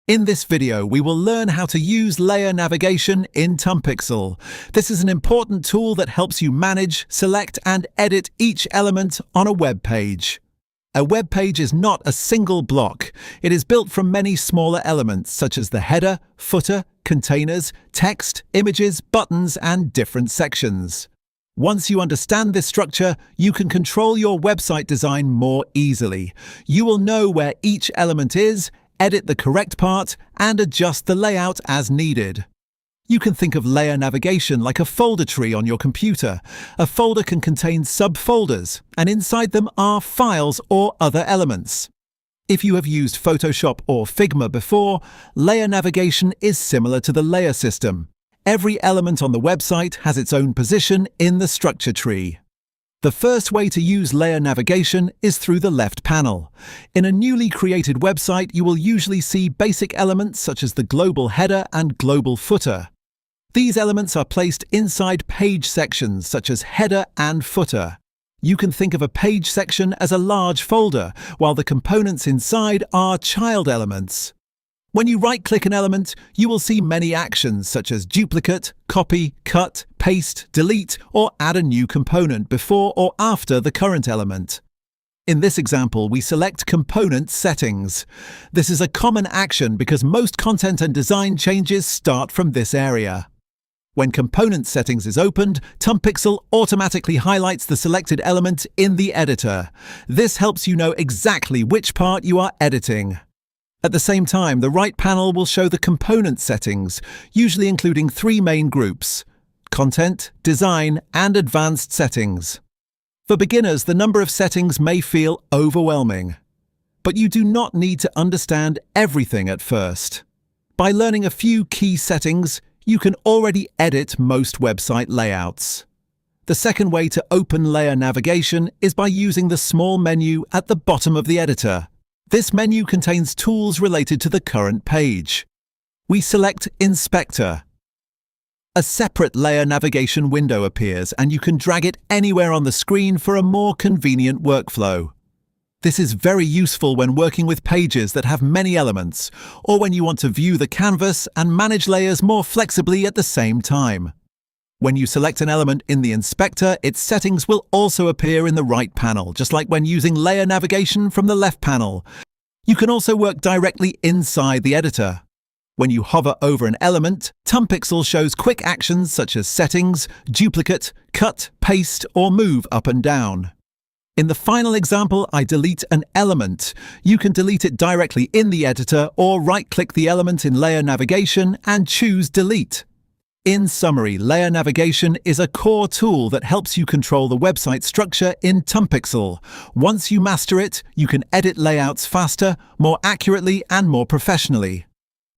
In this video, we will learn how to use layer navigation in Tumpixel. This is an important tool that helps you manage, select, and edit each element on a web page. A web page is not a single block. It is built from many smaller elements such as the header, footer, containers, text, images, buttons, and different sections. Once you understand this structure, you can control your website design more easily. You will know where each element is, edit the correct part, and adjust the layout as needed. You can think of layer navigation like a folder tree on your computer. A folder can contain subfolders, and inside them are files or other elements. If you have used Photoshop or Figma before, layer navigation is similar to the layer system. Every element on the website has its own position in the structure tree. The first way to use layer navigation is through the left panel. In a newly created website, you will usually see basic elements such as the global header and global footer. These elements are placed inside page sections such as header and footer. You can think of a page section as a large folder, while the components inside are child elements. When you right-click an element, you will see many actions such as duplicate, copy, cut, paste, delete, or add a new component before or after the current element. In this example, we select Component Settings. This is a common action because most content and design changes start from this area. When Component Settings is opened, Tumpixel automatically highlights the selected element in the editor. This helps you know exactly which part you are editing. At the same time, the right panel will show the component settings, usually including three main groups: content, design, and advanced settings. For beginners, the number of settings may feel overwhelming. But you do not need to understand everything at first. By learning a few key settings, you can already edit most website layouts. The second way to open layer navigation is by using the small menu at the bottom of the editor. This menu contains tools related to the current page. We select Inspector. A separate layer navigation window appears, and you can drag it anywhere on the screen for a more convenient workflow. This is very useful when working with pages that have many elements, or when you want to view the canvas and manage layers more flexibly at the same time. When you select an element in the inspector, its settings will also appear in the right panel, just like when using layer navigation from the left panel. You can also work directly inside the editor. When you hover over an element, Tumpixel shows quick actions such as settings, duplicate, cut, paste, or move up and down. In the final example, I delete an element. You can delete it directly in the editor or right-click the element in layer navigation and choose Delete. In summary, layer navigation is a core tool that helps you control the website structure in Tumpixel. Once you master it, you can edit layouts faster, more accurately, and more professionally.